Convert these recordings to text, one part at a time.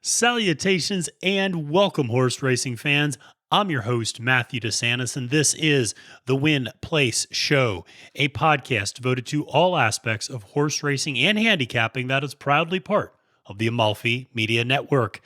Salutations and welcome, horse racing fans. I'm your host, Matthew DeSantis, and this is the Win Place Show, a podcast devoted to all aspects of horse racing and handicapping that is proudly part of the Amalfi Media Network.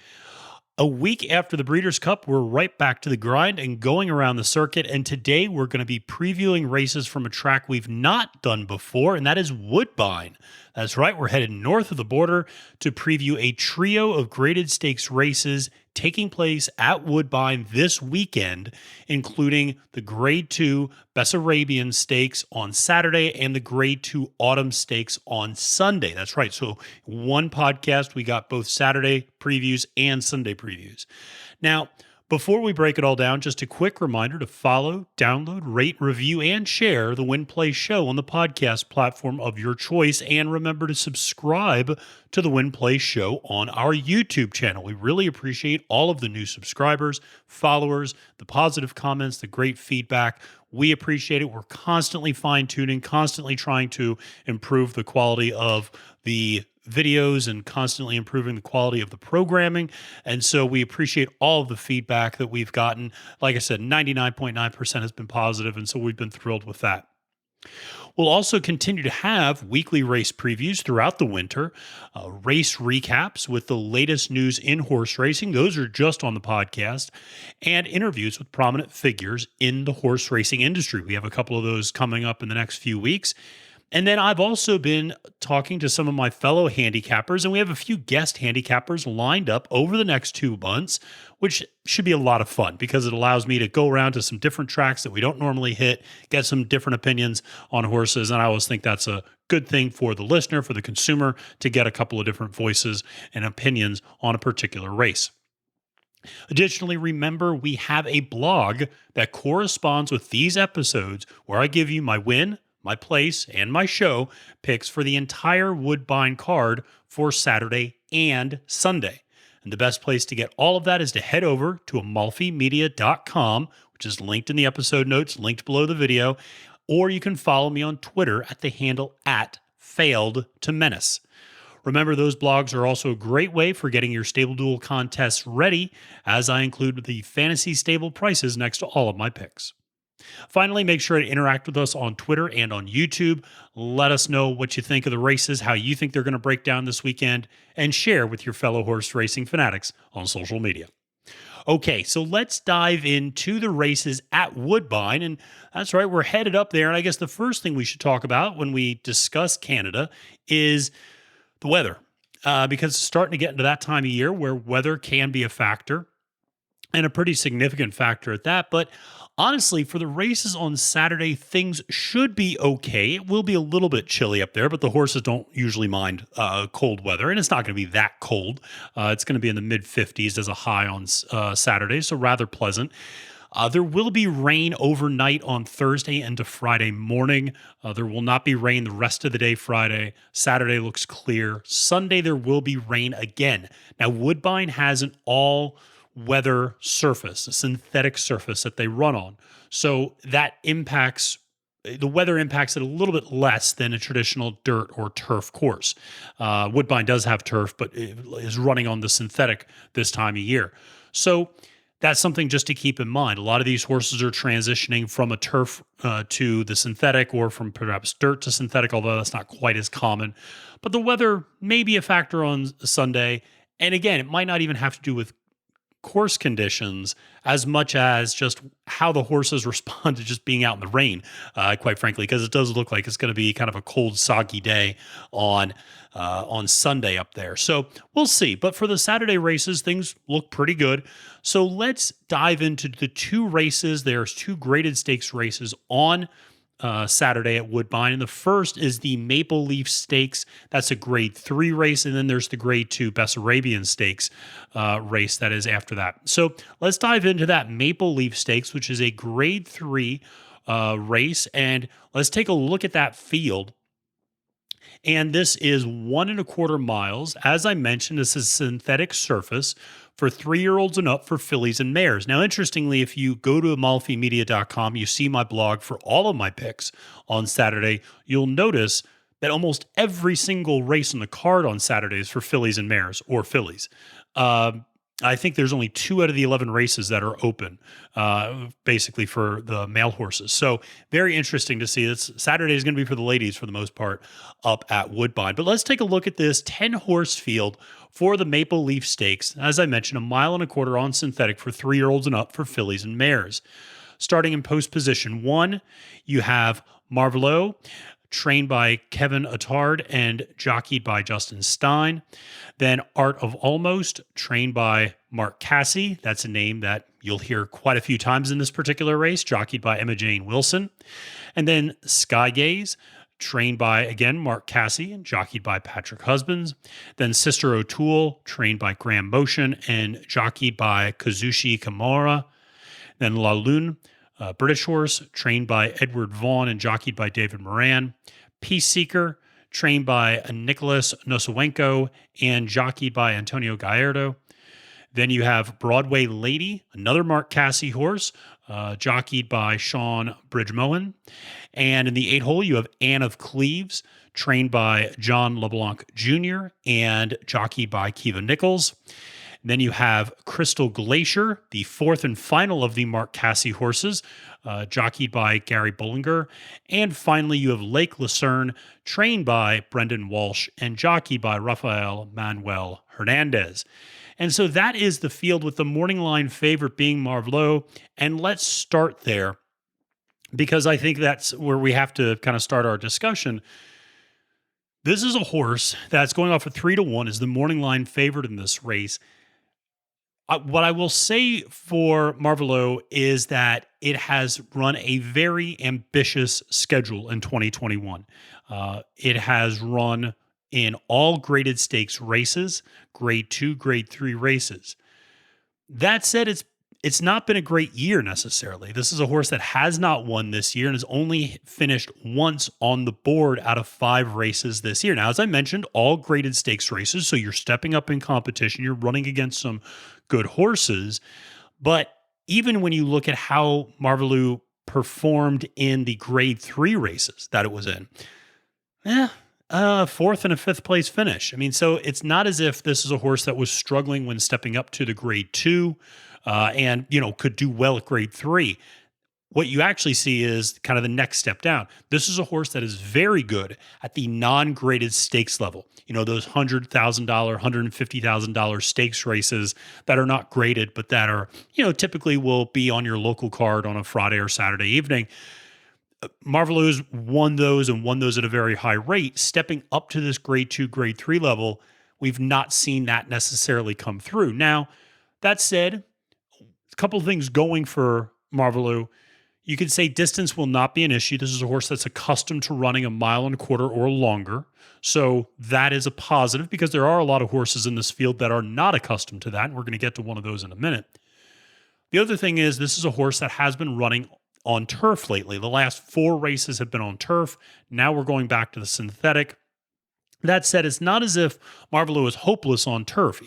A week after the Breeders' Cup, we're right back to the grind and going around the circuit. And today we're going to be previewing races from a track we've not done before, and that is Woodbine. That's right, we're headed north of the border to preview a trio of graded stakes races taking place at Woodbine this weekend, including the Grade II Bessarabian Stakes on Saturday and the Grade II Autumn Stakes on Sunday. That's right. So one podcast, we got both Saturday previews and Sunday previews. Now, before we break it all down, just a quick reminder to follow, download, rate, review, and share the Win Play Show on the podcast platform of your choice. And remember to subscribe to the Win Play Show on our YouTube channel. We really appreciate all of the new subscribers, followers, the positive comments, the great feedback. We appreciate it. We're constantly fine-tuning, constantly trying to improve the quality of the videos and constantly improving the quality of the programming. And so we appreciate all of the feedback that we've gotten. Like I said, 99.9% has been positive, and so we've been thrilled with that. We'll also continue to have weekly race previews throughout the winter, race recaps with the latest news in horse racing. Those are just on the podcast, and interviews with prominent figures in the horse racing industry. We have a couple of those coming up in the next few weeks. And then I've also been talking to some of my fellow handicappers, and we have a few guest handicappers lined up over the next 2 months, which should be a lot of fun because it allows me to go around to some different tracks that we don't normally hit, get some different opinions on horses. And I always think that's a good thing for the listener, for the consumer, to get a couple of different voices and opinions on a particular race. Additionally, remember, we have a blog that corresponds with these episodes where I give you my win, my place, and my show picks for the entire Woodbine card for Saturday and Sunday. And the best place to get all of that is to head over to amalfimedia.com, which is linked in the episode notes, linked below the video, or you can follow me on Twitter at the handle @FailedToMenace. Remember, those blogs are also a great way for getting your stable duel contests ready, as I include the fantasy stable prices next to all of my picks. Finally, make sure to interact with us on Twitter and on YouTube. Let us know what you think of the races, how you think they're going to break down this weekend, and share with your fellow horse racing fanatics on social media. Okay, so let's dive into the races at Woodbine. And that's right, we're headed up there. And I guess the first thing we should talk about when we discuss Canada is the weather, because it's starting to get into that time of year where weather can be a factor, and a pretty significant factor at that. But honestly, for the races on Saturday, things should be okay. It will be a little bit chilly up there, but the horses don't usually mind cold weather, and it's not going to be that cold. It's going to be in the mid-50s as a high on Saturday, so rather pleasant. There will be rain overnight on Thursday into Friday morning. There will not be rain the rest of the day Friday. Saturday looks clear. Sunday, there will be rain again. Now, Woodbine has an all-weather surface, a synthetic surface that they run on. So that the weather impacts it a little bit less than a traditional dirt or turf course. Woodbine does have turf, but it is running on the synthetic this time of year. So that's something just to keep in mind. A lot of these horses are transitioning from a turf to the synthetic, or from perhaps dirt to synthetic, although that's not quite as common. But the weather may be a factor on Sunday. And again, it might not even have to do with course conditions as much as just how the horses respond to just being out in the rain, quite frankly, because it does look like it's going to be kind of a cold, soggy day on Sunday up there. So we'll see. But for the Saturday races, things look pretty good. So let's dive into the two races. There's two graded stakes races on Saturday at Woodbine. And the first is the Maple Leaf Stakes. That's a Grade 3 race. And then there's the Grade II Bessarabian Stakes race that is after that. So let's dive into that Maple Leaf Stakes, which is a Grade 3 race. And let's take a look at that field. And this is 1.25 miles. As I mentioned, this is synthetic surface for 3-year-olds and up for fillies and mares. Now, interestingly, if you go to amalfimedia.com, you see my blog for all of my picks on Saturday, you'll notice that almost every single race on the card on Saturday is for fillies and mares or fillies. I think there's only 2 out of the 11 races that are open, basically for the male horses. So very interesting to see. This Saturday is going to be for the ladies for the most part up at Woodbine. But let's take a look at this 10-horse field for the Maple Leaf Stakes. As I mentioned, 1.25 miles on synthetic for 3-year-olds and up for fillies and mares. Starting in post position 1, you have Marvelo, trained by Kevin Attard and jockeyed by Justin Stein. Then Art of Almost, trained by Mark Casse. That's a name that you'll hear quite a few times in this particular race, jockeyed by Emma Jane Wilson. And then Sky Gaze, trained by, again, Mark Casse and jockeyed by Patrick Husbands. Then Sister O'Toole, trained by Graham Motion and jockeyed by Kazushi Kimura. Then La Lune, British horse, trained by Edward Vaughan and jockeyed by David Moran. Peace Seeker, trained by Nicholas Nosowenko and jockeyed by Antonio Gallardo. Then you have Broadway Lady, another Mark Casse horse, jockeyed by Sean Bridgemohan. And in the 8-hole, you have Anne of Cleves, trained by John LeBlanc Jr. and jockeyed by Kiva Nichols. Then you have Crystal Glacier, the 4th and final of the Mark Casse horses, jockeyed by Gary Bollinger. And finally, you have Lake Lucerne, trained by Brendan Walsh and jockeyed by Rafael Manuel Hernandez. And so that is the field with the morning line favorite being Marvelo. And let's start there because I think that's where we have to kind of start our discussion. This is a horse that's going off at 3-1 is the morning line favorite in this race. What I will say for Marvelo is that it has run a very ambitious schedule in 2021. It has run in all graded stakes races, grade 2, grade 3 races. That said, it's not been a great year necessarily. This is a horse that has not won this year and has only finished once on the board out of 5 races this year. Now, as I mentioned, all graded stakes races, so you're stepping up in competition, you're running against some good horses. But even when you look at how Marvelo performed in the grade 3 races that it was in, 4th and a 5th place finish. I mean, so it's not as if this is a horse that was struggling when stepping up to the grade 2 and, could do well at grade 3. What you actually see is kind of the next step down. This is a horse that is very good at the non-graded stakes level. Those $100,000, $150,000 stakes races that are not graded, but that are, typically will be on your local card on a Friday or Saturday evening. Marvelo's won those at a very high rate. Stepping up to this grade 2, grade 3 level, we've not seen that necessarily come through. Now, that said, a couple of things going for Marvelo. You could say distance will not be an issue. This is a horse that's accustomed to running 1.25 miles or longer. So that is a positive because there are a lot of horses in this field that are not accustomed to that. And we're going to get to one of those in a minute. The other thing is this is a horse that has been running on turf lately. The last 4 races have been on turf. Now we're going back to the synthetic. That said, it's not as if Marvelo is hopeless on turf.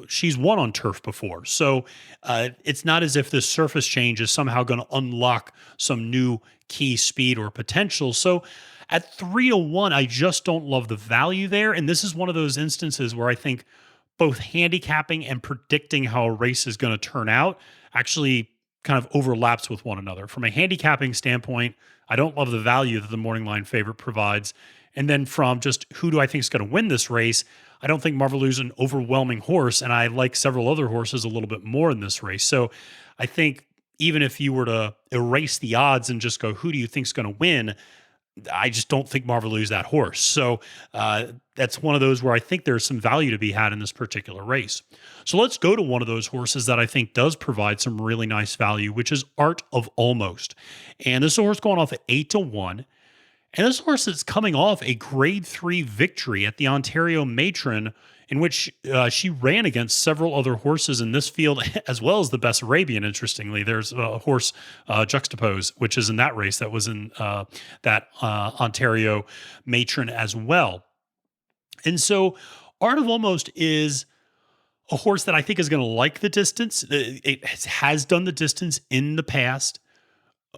She's won on turf before. So it's not as if this surface change is somehow going to unlock some new key speed or potential. So at 3-1, I just don't love the value there. And this is one of those instances where I think both handicapping and predicting how a race is going to turn out actually kind of overlaps with one another. From a handicapping standpoint, I don't love the value that the morning line favorite provides. And then from just who do I think is going to win this race, I don't think Marvelo's an overwhelming horse, and I like several other horses a little bit more in this race. So I think even if you were to erase the odds and just go, who do you think is going to win? I just don't think Marvelo's that horse. So that's one of those where I think there's some value to be had in this particular race. So let's go to one of those horses that I think does provide some really nice value, which is Art of Almost. And this is a horse going off at 8-1. And this horse is coming off a grade 3 victory at the Ontario Matron in which she ran against several other horses in this field, as well as the Bessarabian. Interestingly, there's a horse Juxtapose, which is in that race that was in that Ontario matron as well. And so Art of Almost is a horse that I think is going to like the distance. It has done the distance in the past,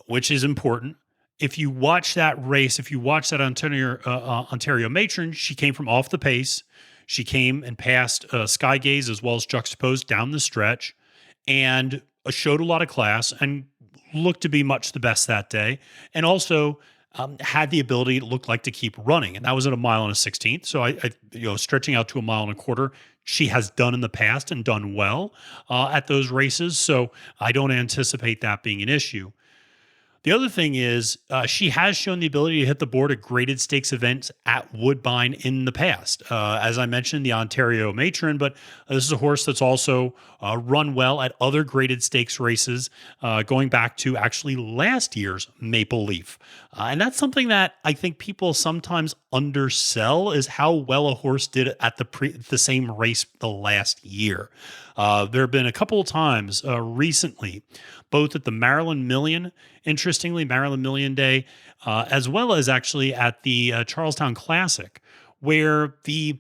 which is important. If you watch that race, if you watch that Ontario matron, she came from off the pace. She came and passed Sky Gaze as well as Juxtapose down the stretch and showed a lot of class and looked to be much the best that day. And also had the ability, it looked like, to keep running. And that was at 1.16 miles. So I stretching out to 1.25 miles, she has done in the past and done well at those races. So I don't anticipate that being an issue. The other thing is she has shown the ability to hit the board at graded stakes events at Woodbine in the past. As I mentioned, the Ontario matron, but this is a horse that's also run well at other graded stakes races going back to actually last year's Maple Leaf. And that's something that I think people sometimes undersell, is how well a horse did at the same race the last year. There have been a couple of times recently, both at the Maryland Million, interestingly, Maryland Million Day, as well as actually at the Charlestown Classic, where the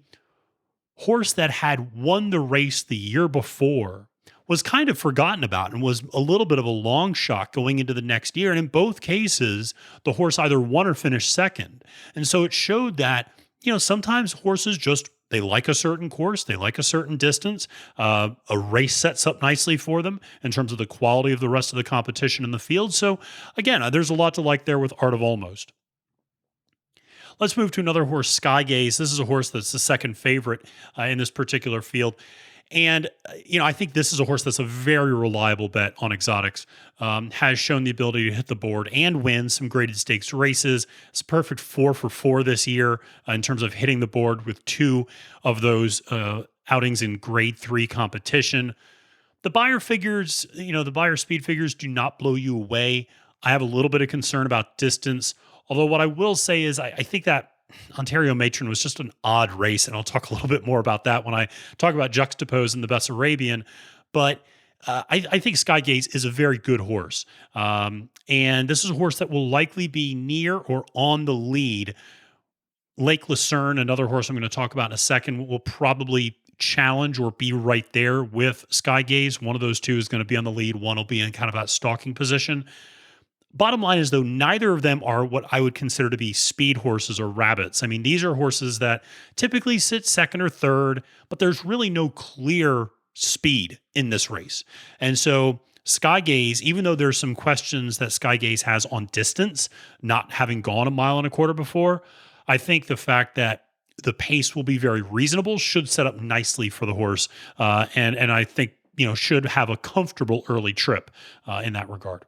horse that had won the race the year before was kind of forgotten about and was a little bit of a long shot going into the next year. And in both cases, the horse either won or finished second. And so it showed that, sometimes horses they like a certain course, they like a certain distance. A race sets up nicely for them in terms of the quality of the rest of the competition in the field. So again, there's a lot to like there with Art of Almost. Let's move to another horse, Sky Gaze. This is a horse that's the second favorite in this particular field. And, I think this is a horse that's a very reliable bet on exotics, has shown the ability to hit the board and win some graded stakes races. It's a perfect 4 for 4 this year in terms of hitting the board with 2 of those outings in grade 3 competition. The Beyer figures, the Beyer speed figures do not blow you away. I have a little bit of concern about distance, although what I will say is I think that Ontario matron was just an odd race, and I'll talk a little bit more about that when I talk about Juxtapose and the Bessarabian. But I think Sky Gaze is a very good horse, and this is a horse that will likely be near or on the lead. Lake Lucerne, another horse I'm going to talk about in a second, will probably challenge or be right there with Sky Gaze. One of those two is going to be on the lead. One will be in kind of that stalking position. Bottom line is, though, neither of them are what I would consider to be speed horses or rabbits. I mean, these are horses that typically sit second or third, but there's really no clear speed in this race. And so Sky Gaze, even though there's some questions that Sky Gaze has on distance, not having gone 1.25 miles before, I think the fact that the pace will be very reasonable should set up nicely for the horse. And I think, should have a comfortable early trip in that regard.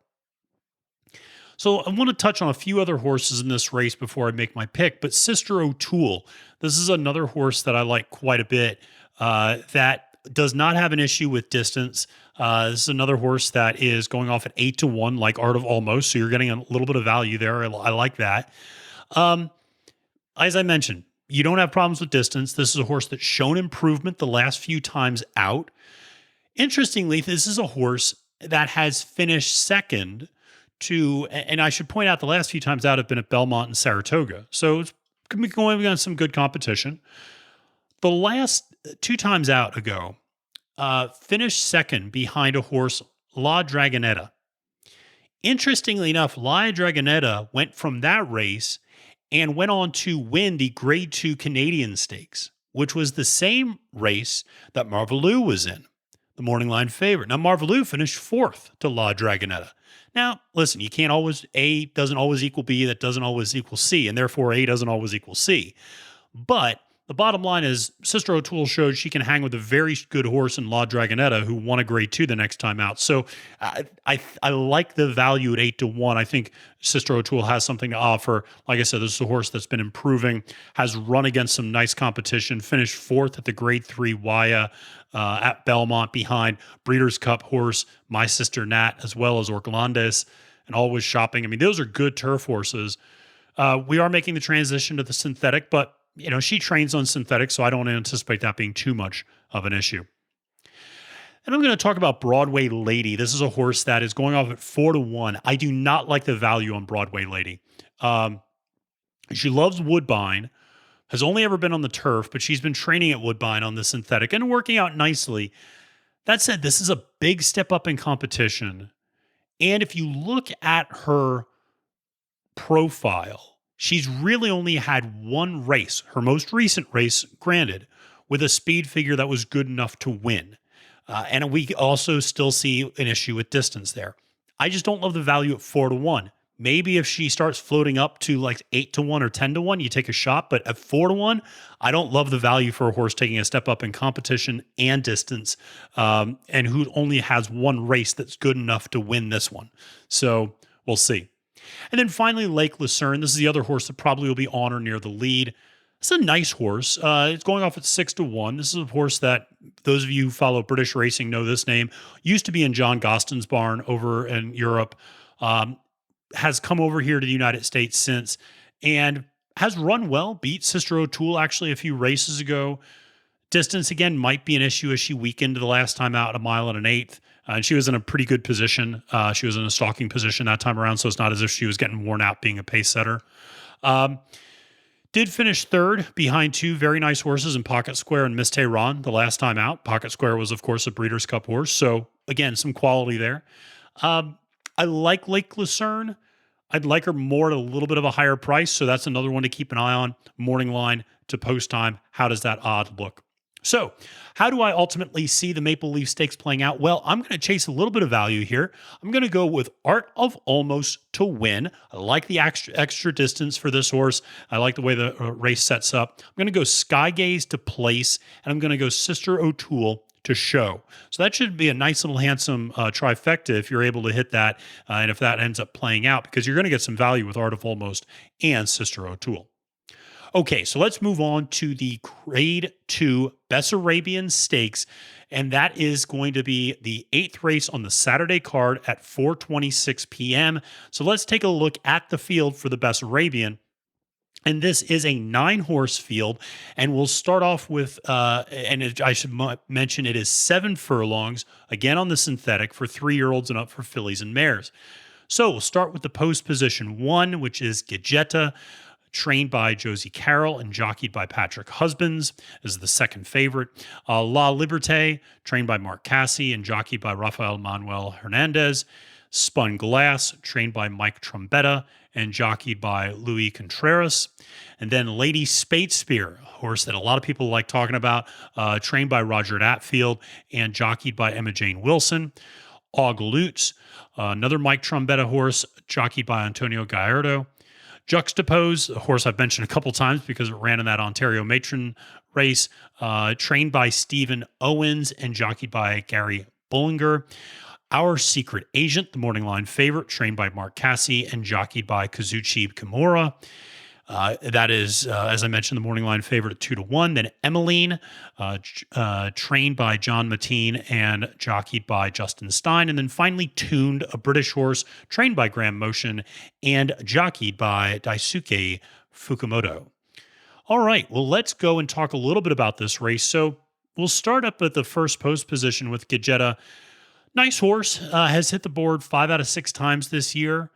So I want to touch on a few other horses in this race before I make my pick, but Sister O'Toole, this is another horse that I like quite a bit that does not have an issue with distance. This is another horse that is going off at 8-1, like Art of Almost, so you're getting a little bit of value there. I like that. As I mentioned, you don't have problems with distance. This is a horse that's shown improvement the last few times out. Interestingly, this is a horse that has finished second to, and I should point out the last few times out have been at Belmont and Saratoga. So it's going against some good competition. The last 2 times out ago, finished second behind a horse, La Dragonetta. Interestingly enough, La Dragonetta went from that race and went on to win the Grade II Canadian Stakes, which was the same race that Marvelou was in, the morning line favorite. Now, Marvelou finished 4th to La Dragonetta. Now, listen, you can't always, A doesn't always equal B, that doesn't always equal C, and therefore A doesn't always equal C. But the bottom line is Sister O'Toole showed she can hang with a very good horse in La Dragonetta, who won a grade 2 the next time out. So I like the value at 8-1. I think Sister O'Toole has something to offer. Like I said, this is a horse that's been improving, has run against some nice competition, finished 4th at the grade 3 Waya at Belmont behind Breeders' Cup horse, My Sister Nat, as well as Orlandes and Always Shopping. I mean, those are good turf horses. We are making the transition to the synthetic, but she trains on synthetic, so I don't anticipate that being too much of an issue. And I'm going to talk about Broadway Lady. This is a horse that is going off at 4-1. I do not like the value on Broadway Lady. She loves Woodbine, has only ever been on the turf, but she's been training at Woodbine on the synthetic and working out nicely. That said, this is a big step up in competition. And if you look at her profile, she's really only had one race, her most recent race, granted, with a speed figure that was good enough to win. And we also still see an issue with distance there. I just don't love the value at 4-1. Maybe if she starts floating up to like 8-1 or 10-1, you take a shot. But at 4-1, I don't love the value for a horse taking a step up in competition and distance, and who only has one race that's good enough to win this one. So we'll see. And then finally, Lake Lucerne. This is the other horse that probably will be on or near the lead. It's a nice horse. It's going off at 6-1. This is a horse that those of you who follow British racing know this name. Used to be in John Gostin's barn over in Europe. Has come over here to the United States since and has run well. Beat Sister O'Toole actually a few races ago. Distance, again, might be an issue as she weakened the last time out, 1 1/8. And she was in a pretty good position. She was in a stalking position that time around, so it's not as if she was getting worn out being a pace setter. Did finish third behind two very nice horses in Pocket Square and Miss Tehran the last time out. Pocket Square was, of course, a Breeders' Cup horse. So, again, some quality there. I like Lake Lucerne. I'd like her more at a little bit of a higher price. So that's another one to keep an eye on. Morning line to post time. How does that odd look? So how do I ultimately see the Maple Leaf Stakes playing out? Well, I'm going to chase a little bit of value here. I'm going to go with Art of Almost to win. I like the extra distance for this horse. I like the way the race sets up. I'm going to go Sky Gaze to place, and I'm going to go Sister O'Toole to show. So that should be a nice little handsome trifecta if you're able to hit that, and if that ends up playing out, because you're going to get some value with Art of Almost and Sister O'Toole. Okay, so let's move on to the Grade II Bessarabian Stakes, and that is going to be the 8th race on the Saturday card at 4:26 p.m. So let's take a look at the field for the Bessarabian. And this is a 9-horse field, and we'll start off with, I should mention it is 7 furlongs, again on the synthetic, for 3-year-olds and up for fillies and mares. So we'll start with the post position 1, which is Gagetta, trained by Josie Carroll and jockeyed by Patrick Husbands, is the second favorite. La Liberté, trained by Mark Cassie and jockeyed by Rafael Manuel Hernandez. Spun Glass, trained by Mike Trombetta and jockeyed by Louis Contreras. And then Lady Spear, a horse that a lot of people like talking about, trained by Roger Atfield and jockeyed by Emma Jane Wilson. Og Lutz, another Mike Trombetta horse, jockeyed by Antonio Gallardo. Juxtapose, a horse I've mentioned a couple times because it ran in that Ontario Matron race, trained by Stephen Owens and jockeyed by Gary Bullinger. Our Secret Agent, the morning line favorite, trained by Mark Cassie and jockeyed by Kazuchi Kimura. That is, as I mentioned, the morning line favorite at 2-1. Then Emmeline, trained by John Mateen and jockeyed by Justin Stein. And then finally Tuned, a British horse trained by Graham Motion and jockeyed by Daisuke Fukumoto. All right, well, let's go and talk a little bit about this race. So we'll start up at the first post position with Gagetta. Nice horse, has hit the board 5 out of 6 times this year.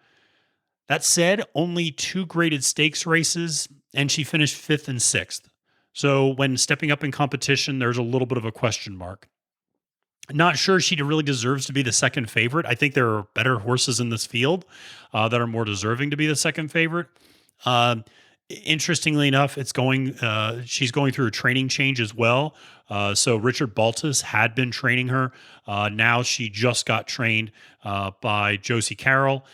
That said, only 2 graded stakes races, and she finished 5th and 6th. So when stepping up in competition, there's a little bit of a question mark. Not sure she really deserves to be the second favorite. I think there are better horses in this field that are more deserving to be the second favorite. Interestingly enough, she's going through a training change as well. So Richard Baltus had been training her. Now she just got trained by Josie Carroll.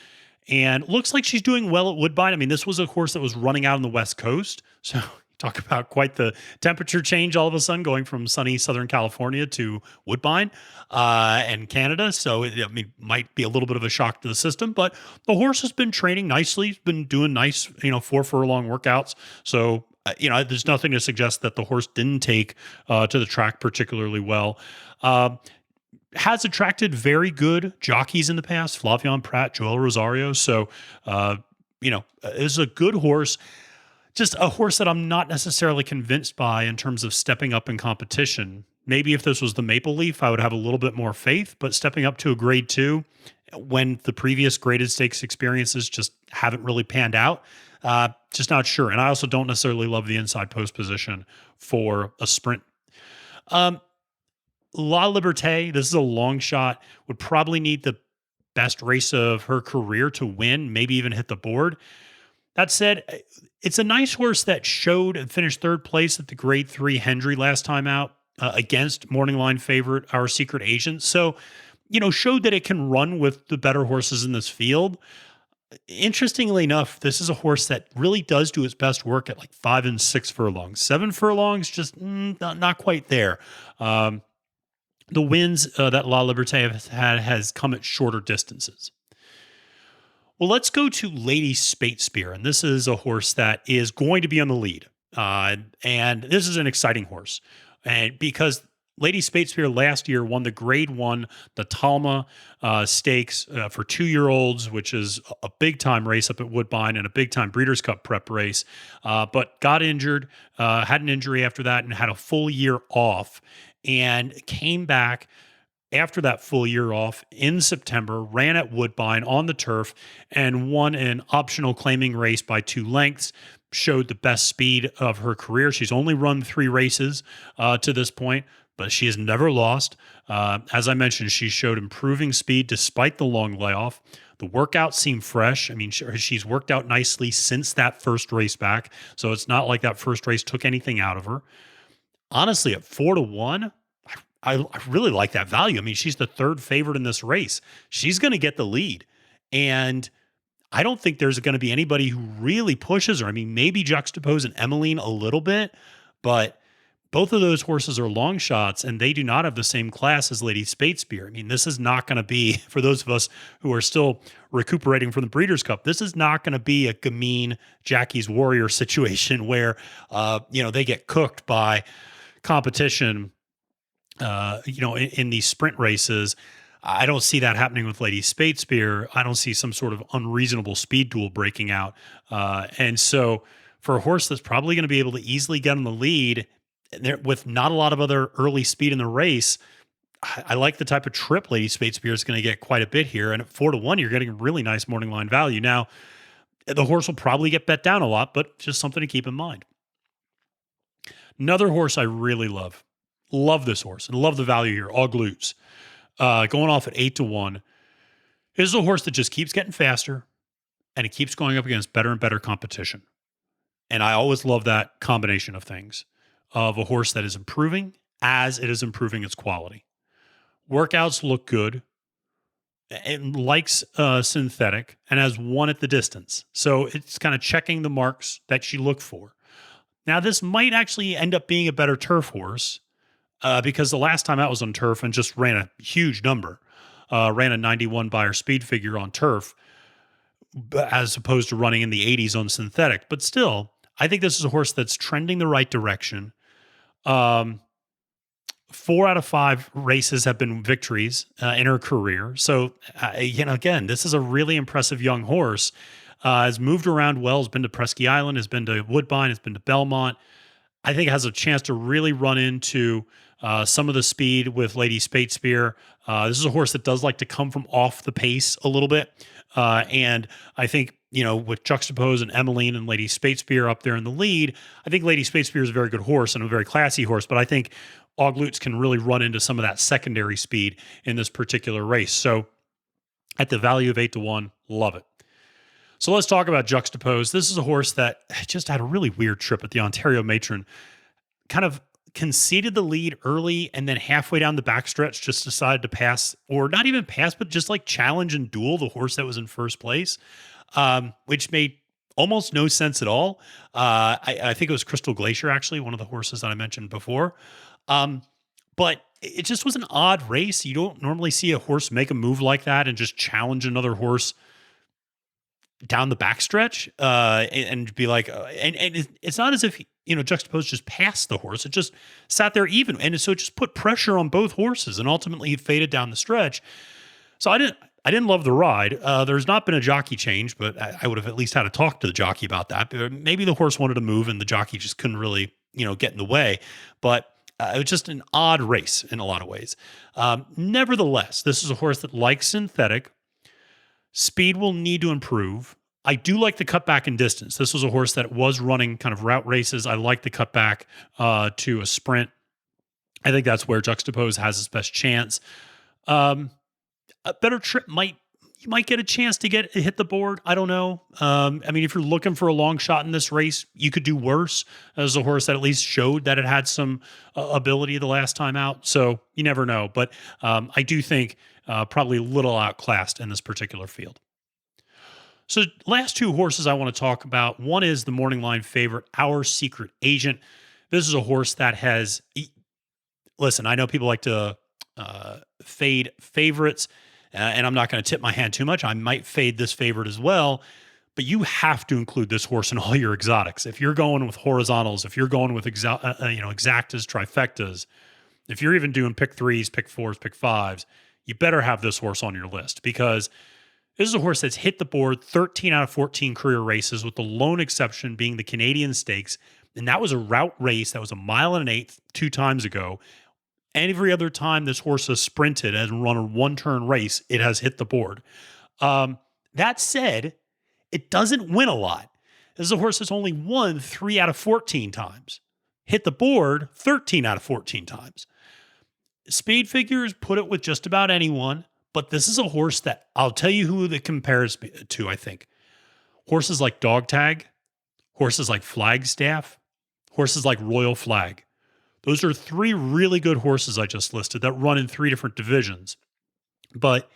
And looks like she's doing well at Woodbine. I mean, this was a horse that was running out on the West Coast. So talk about quite the temperature change all of a sudden, going from sunny Southern California to Woodbine and Canada. So it might be a little bit of a shock to the system, but the horse has been training nicely. He's been doing nice, 4 furlong workouts. So, there's nothing to suggest that the horse didn't take to the track particularly well. Has attracted very good jockeys in the past, Flavian Pratt, Joel Rosario. So, is a good horse. just a horse that I'm not necessarily convinced by in terms of stepping up in competition. Maybe if this was the Maple Leaf, I would have a little bit more faith, but stepping up to a grade two when the previous graded stakes experiences just haven't really panned out, just not sure. And I also don't necessarily love the inside post position for a sprint. La Liberté, this is a long shot, would probably need the best race of her career to win, maybe even hit the board. That said, it's a nice horse that showed and finished third place at the Grade 3 Hendry last time out against morning line favorite, Our Secret Agent. So, showed that it can run with the better horses in this field. Interestingly enough, this is a horse that really does do its best work at like 5 and 6 furlongs. 7 furlongs, just not quite there. The wins that La Liberté has had has come at shorter distances. Well, let's go to Lady Spear, and this is a horse that is going to be on the lead. And this is an exciting horse. And because Lady Spear last year won the Grade 1, the Talma Stakes for 2-year-olds, which is a big-time race up at Woodbine and a big-time Breeders' Cup prep race, but got injured, had an injury after that, and had a full year off, and came back after that full year off in September, ran at Woodbine on the turf, and won an optional claiming race by 2 lengths, showed the best speed of her career. She's only run 3 races to this point, but she has never lost. As I mentioned, she showed improving speed despite the long layoff. The workouts seem fresh. I mean, she's worked out nicely since that first race back, so it's not like that first race took anything out of her. Honestly, at 4-1, I really like that value. I mean, she's the third favorite in this race. She's going to get the lead. And I don't think there's going to be anybody who really pushes her. I mean, maybe Juxtapose and Emmeline a little bit, but both of those horses are long shots, and they do not have the same class as Lady Spear. I mean, this is not going to be, for those of us who are still recuperating from the Breeders' Cup, this is not going to be a Gamine Jackie's Warrior situation where, they get cooked by competition in these sprint races. I don't see that happening with Lady Spear. I don't see some sort of unreasonable speed duel breaking out. And so for a horse that's probably going to be able to easily get on the lead with not a lot of other early speed in the race, I like the type of trip Lady Spear is going to get quite a bit here. And at 4-1, you're getting a really nice morning line value. Now, the horse will probably get bet down a lot, but just something to keep in mind. Another horse I really love. Love this horse and love the value here. All glutes. Going off at 8-1. This is a horse that just keeps getting faster and it keeps going up against better and better competition. And I always love that combination of things, of a horse that is improving as it is improving its quality. Workouts look good. It likes synthetic and has won at the distance. So it's kind of checking the marks that you look for. Now, this might actually end up being a better turf horse because the last time out was on turf and just ran a huge number, ran a 91 Beyer speed figure on turf as opposed to running in the 80s on synthetic. But still, I think this is a horse that's trending the right direction. 4 out of 5 races have been victories in her career. So, again, this is a really impressive young horse. Has moved around well, has been to Presque Island, has been to Woodbine, has been to Belmont. I think has a chance to really run into some of the speed with Lady Spear. This is a horse that does like to come from off the pace a little bit. And I think, with Juxtapose and Emmeline and Lady Spear up there in the lead, I think Lady Spear is a very good horse and a very classy horse, but I think All Glutes can really run into some of that secondary speed in this particular race. So at the value of 8-1, love it. So let's talk about Juxtapose. This is a horse that just had a really weird trip at the Ontario Matron. Kind of conceded the lead early and then halfway down the backstretch just decided to pass, or not even pass, but just like challenge and duel the horse that was in first place, which made almost no sense at all. I think it was Crystal Glacier, actually, one of the horses that I mentioned before. But it just was an odd race. You don't normally see a horse make a move like that and just challenge another horse down the backstretch and be like, and it's not as if, Juxtapose just passed the horse. It just sat there even. And so it just put pressure on both horses and ultimately it faded down the stretch. So I didn't love the ride. There's not been a jockey change, but I would have at least had to talk to the jockey about that. Maybe the horse wanted to move and the jockey just couldn't really, get in the way. But it was just an odd race in a lot of ways. Nevertheless, this is a horse that likes synthetic. Speed will need to improve. I do like the cutback in distance. This was a horse that was running kind of route races. I like the cutback to a sprint. I think that's where Juxtapose has his best chance. A better trip you might get a chance to hit the board. I don't know. If you're looking for a long shot in this race, you could do worse. As a horse that at least showed that it had some ability the last time out. So you never know. But I do think probably a little outclassed in this particular field. So last two horses I want to talk about. One is the morning line favorite, Our Secret Agent. This is a horse that has... Listen, I know people like to fade favorites, and I'm not going to tip my hand too much. I might fade this favorite as well, but you have to include this horse in all your exotics. If you're going with horizontals, if you're going with exactas, trifectas, if you're even doing pick threes, pick fours, pick fives, you better have this horse on your list, because this is a horse that's hit the board 13 out of 14 career races, with the lone exception being the Canadian Stakes. And that was a route race. That was 1.1 1/8 2 times ago. Every other time this horse has sprinted and run a one-turn race, it has hit the board. That said, it doesn't win a lot. This is a horse that's only won 3 out of 14 times. Hit the board 13 out of 14 times. Speed figures put it with just about anyone, but this is a horse that I'll tell you who it compares to, I think. Horses like Dog Tag, horses like Flagstaff, horses like Royal Flag. Those are 3 really good horses I just listed that run in 3 different divisions. But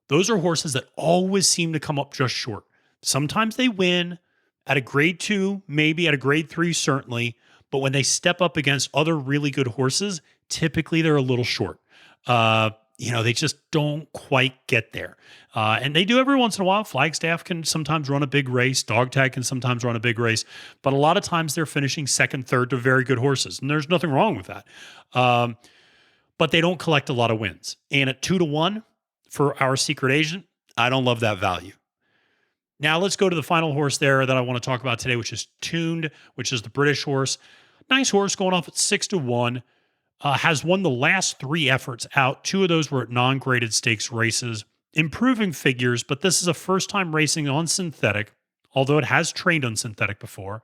those are horses that always seem to come up just short. Sometimes they win at a grade 2, maybe at a grade 3, certainly. But when they step up against other really good horses, typically they're a little short. They just don't quite get there. And they do every once in a while. Flagstaff can sometimes run a big race. Dog Tag can sometimes run a big race. But a lot of times they're finishing second, third to very good horses. And there's nothing wrong with that. But they don't collect a lot of wins. And at 2-1 for Our Secret Agent, I don't love that value. Now let's go to the final horse there that I want to talk about today, which is Tuned, which is the British horse. Nice horse going off at 6-1. Has won the last 3 efforts out. 2 of those were at non-graded stakes races. Improving figures, but this is a first time racing on synthetic, although it has trained on synthetic before.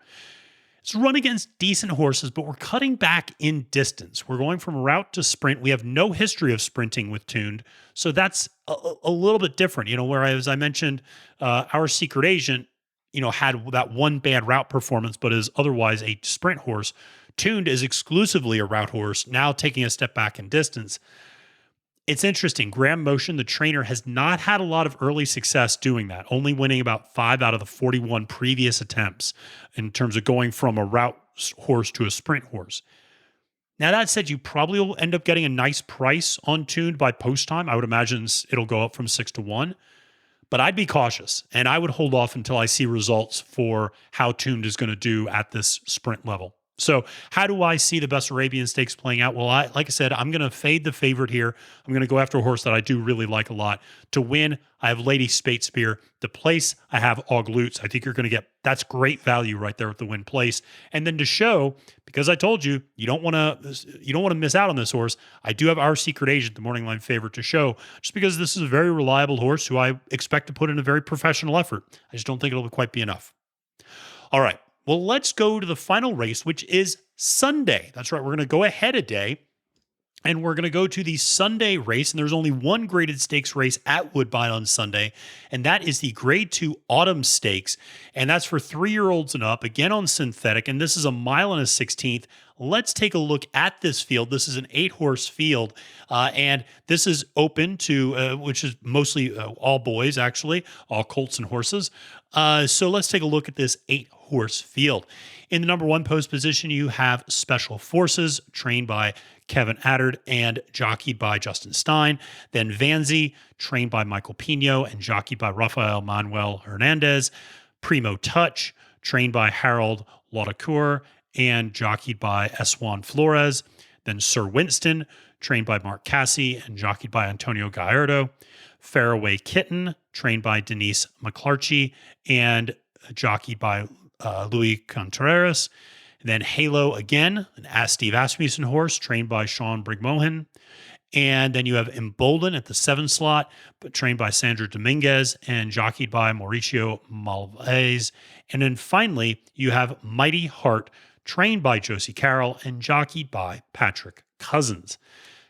It's run against decent horses, but we're cutting back in distance. We're going from route to sprint. We have no history of sprinting with Tuned, so that's a little bit different. Whereas I mentioned Our Secret Agent, had that one bad route performance, but is otherwise a sprint horse. Tuned is exclusively a route horse, now taking a step back in distance. It's interesting. Graham Motion, the trainer, has not had a lot of early success doing that, only winning about 5 out of the 41 previous attempts in terms of going from a route horse to a sprint horse. Now, that said, you probably will end up getting a nice price on Tuned by post time. I would imagine it'll go up from 6-1. But I'd be cautious, and I would hold off until I see results for how Tuned is going to do at this sprint level. So how do I see the Bessarabian Stakes playing out? Well, like I said, I'm going to fade the favorite here. I'm going to go after a horse that I do really like a lot. To win, I have Lady Spear. To place, I have Og Lutz. I think you're going to get, that's great value right there at the win place. And then to show, because I told you, you don't want to miss out on this horse, I do have Our Secret Agent, the morning line favorite, to show, just because this is a very reliable horse who I expect to put in a very professional effort. I just don't think it'll quite be enough. All right. Well, let's go to the final race, which is Sunday. That's right. We're going to go ahead a day, and we're going to go to the Sunday race. And there's only one graded stakes race at Woodbine on Sunday, and that is the Grade II Autumn Stakes. And that's for 3-year-olds and up, again on synthetic. And this is 1 1/16. Let's take a look at this field. This is an 8-horse field, and this is open to, which is mostly all boys, actually, all colts and horses. So let's take a look at this 8-horse field. In the number 1 post position, you have Special Forces, trained by Kevin Attard and jockeyed by Justin Stein. Then Vanzi, trained by Michael Pino and jockeyed by Rafael Manuel Hernandez. Primo Touch, trained by Harold Laudacour and jockeyed by Esjuan Flores. Then Sir Winston, trained by Mark Cassie and jockeyed by Antonio Gallardo. Faraway Kitten, trained by Denise McClarchie and jockeyed by Louis Contreras. And then Halo again, an Steve Asmussen horse, trained by Sean Brigmohan. And then you have Embolden at the 7 slot, but trained by Sandra Dominguez and jockeyed by Mauricio Malvez. And then finally, you have Mighty Heart, trained by Josie Carroll and jockeyed by Patrick Cousins.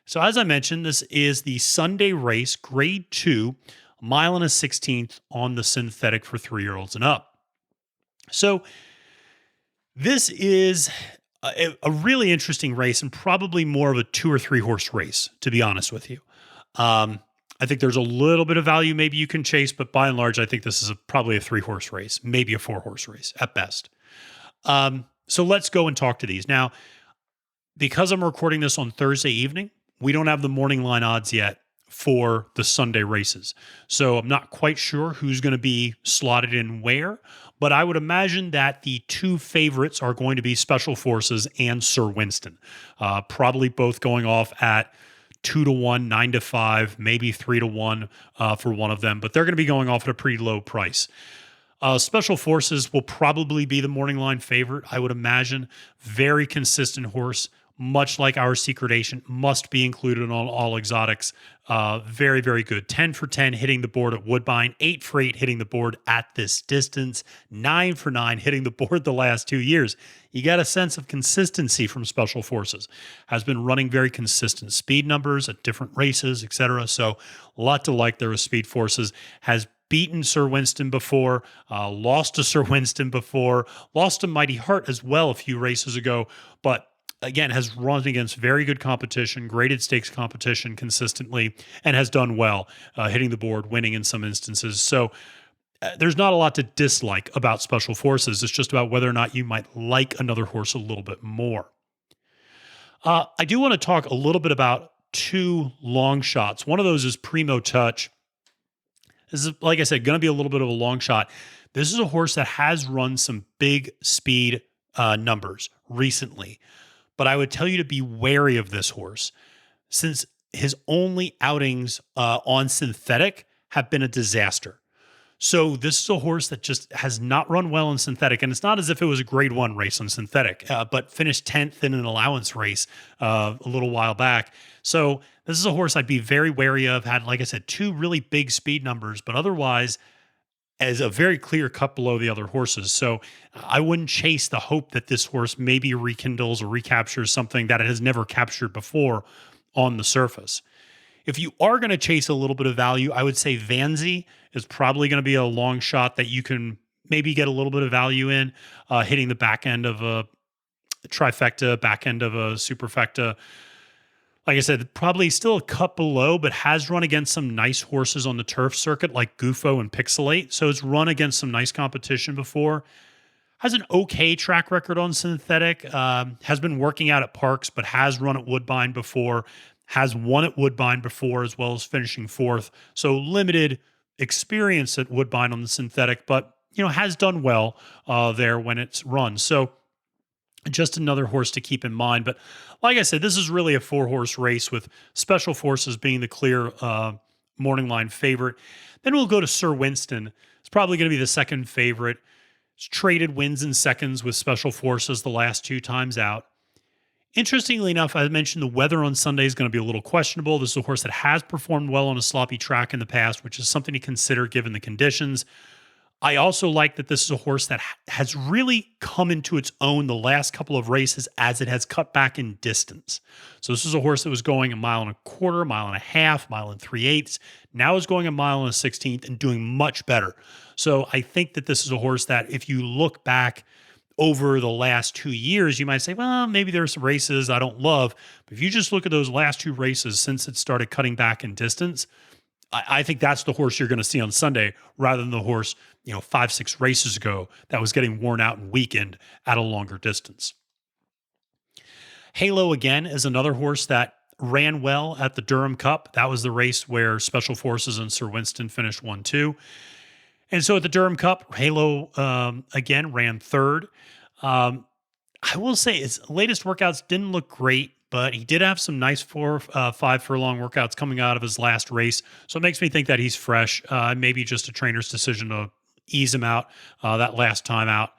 So as I mentioned, this is the Sunday race, Grade 2, a mile and a 16th on the synthetic for 3-year-olds and up. So this is a really interesting race and probably more of a 2 or 3 horse race, to be honest with you. I think there's a little bit of value maybe you can chase, but by and large, I think this is probably a 3 horse race, maybe a 4 horse race at best. So let's go and talk to these. Now, because I'm recording this on Thursday evening, we don't have the morning line odds yet for the Sunday races. So I'm not quite sure who's going to be slotted in where, but I would imagine that the 2 favorites are going to be Special Forces and Sir Winston. Probably both going off at 2-1, 9-5, maybe 3-1 for one of them, but they're going to be going off at a pretty low price. Special Forces will probably be the morning line favorite, I would imagine. Very consistent horse, much like our Secret Agent, must be included on all exotics. Very, very good. 10 for 10 hitting the board at Woodbine, 8 for 8 hitting the board at this distance, 9 for 9 hitting the board the last 2 years. You got a sense of consistency from Special Forces. Has been running very consistent speed numbers at different races, etc. So a lot to like there with Speed Forces. Has beaten Sir Winston before, lost to Sir Winston before, lost to Mighty Heart as well a few races ago, but again, has run against very good competition, graded stakes competition consistently, and has done well, hitting the board, winning in some instances. So there's not a lot to dislike about Special Forces. It's just about whether or not you might like another horse a little bit more. I do want to talk a little bit about 2 long shots. One of those is Primo Touch. This is, like I said, going to be a little bit of a long shot. This is a horse that has run some big speed numbers recently, but I would tell you to be wary of this horse since his only outings on synthetic have been a disaster. So this is a horse that just has not run well in synthetic, and it's not as if it was a grade 1 race on synthetic, but finished 10th in an allowance race a little while back. So this is a horse I'd be very wary of. Had, like I said, 2 really big speed numbers, but otherwise as a very clear cut below the other horses. So I wouldn't chase the hope that this horse maybe rekindles or recaptures something that it has never captured before on the surface. If you are going to chase a little bit of value, I would say Vanzi is probably going to be a long shot that you can maybe get a little bit of value in, hitting the back end of a trifecta, back end of a superfecta. Like I said, probably still a cut below, but has run against some nice horses on the turf circuit like Gufo and Pixelate. So it's run against some nice competition before. Has an okay track record on synthetic. Has been working out at Parks, but has run at Woodbine before. Has won at Woodbine before, as well as finishing 4th. So limited experience at Woodbine on the synthetic, but has done well there when it's run. So just another horse to keep in mind. But like I said, this is really a 4-horse race with Special Forces being the clear morning line favorite. Then we'll go to Sir Winston. It's probably going to be the second favorite. It's traded wins and seconds with Special Forces the last 2 times out. Interestingly enough, I mentioned the weather on Sunday is going to be a little questionable. This is a horse that has performed well on a sloppy track in the past, which is something to consider given the conditions. I also like that this is a horse that has really come into its own the last couple of races as it has cut back in distance. So this is a horse that was going 1.25 miles, 1.5 miles, 1.5 miles, 3/8. Now is going 1 mile and a 16th and doing much better. So I think that this is a horse that if you look back over the last 2 years, you might say, well, maybe there's some races I don't love. But if you just look at those last 2 races since it started cutting back in distance, I think that's the horse you're going to see on Sunday rather than the horse, 5-6 races ago that was getting worn out and weakened at a longer distance. Halo, again, is another horse that ran well at the Durham Cup. That was the race where Special Forces and Sir Winston finished 1-2. And so at the Durham Cup, Halo, again, ran 3rd. I will say his latest workouts didn't look great, but he did have some nice 5 furlong workouts coming out of his last race. So it makes me think that he's fresh. Maybe just a trainer's decision to ease him out that last time out.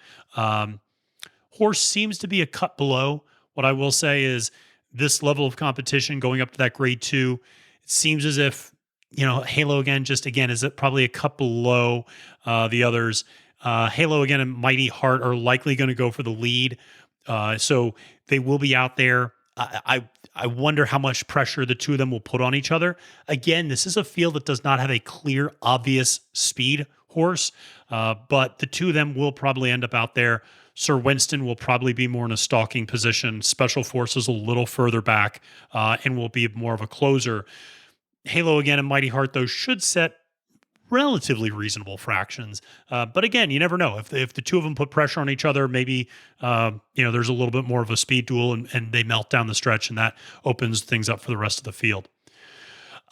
Horse seems to be a cut below. What I will say is this level of competition going up to that grade 2, it seems as if, Halo again is probably a cut below the others. Halo again and Mighty Heart are likely going to go for the lead. So they will be out there. I wonder how much pressure the two of them will put on each other. Again, this is a field that does not have a clear, obvious speed horse, but the two of them will probably end up out there. Sir Winston will probably be more in a stalking position. Special Forces a little further back and will be more of a closer. Halo again and Mighty Heart, though, should set relatively reasonable fractions. But again, you never know. If the two of them put pressure on each other, maybe there's a little bit more of a speed duel and they melt down the stretch, and that opens things up for the rest of the field.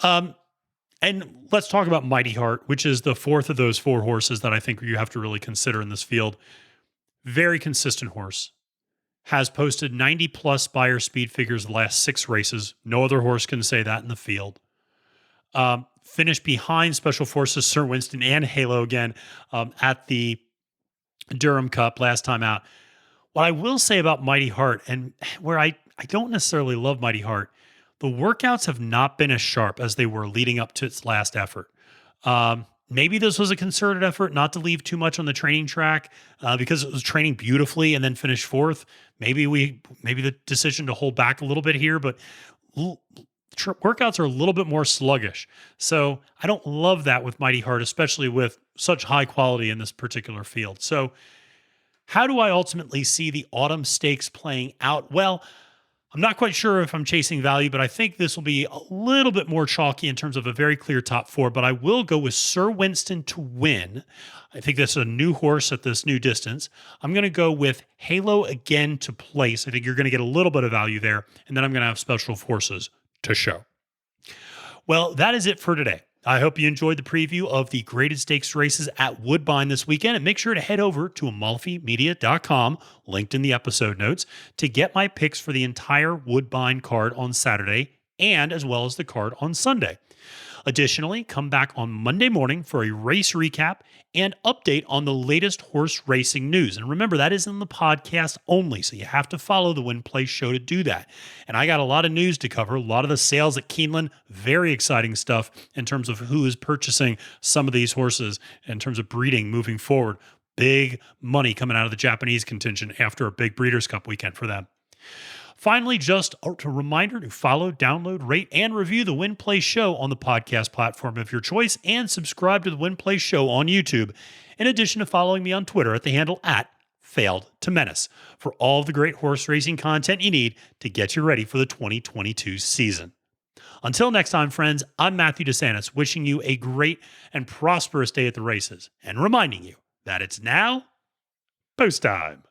And let's talk about Mighty Heart, which is the fourth of those 4 horses that I think you have to really consider in this field. Very consistent horse. Has posted 90-plus Beyer speed figures the last 6 races. No other horse can say that in the field. Finished behind Special Forces, Sir Winston, and Halo again at the Durham Cup last time out. What I will say about Mighty Heart, and where I don't necessarily love Mighty Heart, the workouts have not been as sharp as they were leading up to its last effort. Maybe this was a concerted effort not to leave too much on the training track because it was training beautifully and then finished 4th. Maybe the decision to hold back a little bit here, but workouts are a little bit more sluggish. So I don't love that with Mighty Heart, especially with such high quality in this particular field. So how do I ultimately see the autumn stakes playing out? Well, I'm not quite sure if I'm chasing value, but I think this will be a little bit more chalky in terms of a very clear top 4, but I will go with Sir Winston to win. I think that's a new horse at this new distance. I'm going to go with Halo again to place. I think you're going to get a little bit of value there, and then I'm going to have Special Forces to show. Well, that is it for today. I hope you enjoyed the preview of the graded stakes races at Woodbine this weekend, and make sure to head over to amalfimedia.com, linked in the episode notes, to get my picks for the entire Woodbine card on Saturday and as well as the card on Sunday. Additionally, come back on Monday morning for a race recap and update on the latest horse racing news. And remember, that is in the podcast only, so you have to follow the Win Place show to do that. And I got a lot of news to cover, a lot of the sales at Keeneland, very exciting stuff in terms of who is purchasing some of these horses in terms of breeding moving forward. Big money coming out of the Japanese contingent after a big Breeders' Cup weekend for them. Finally, just a reminder to follow, download, rate, and review the Win Place Show on the podcast platform of your choice, and subscribe to the Win Place Show on YouTube, in addition to following me on Twitter at the handle @FailedToMenace for all of the great horse racing content you need to get you ready for the 2022 season. Until next time, friends, I'm Matthew DeSantis, wishing you a great and prosperous day at the races, and reminding you that it's now post time.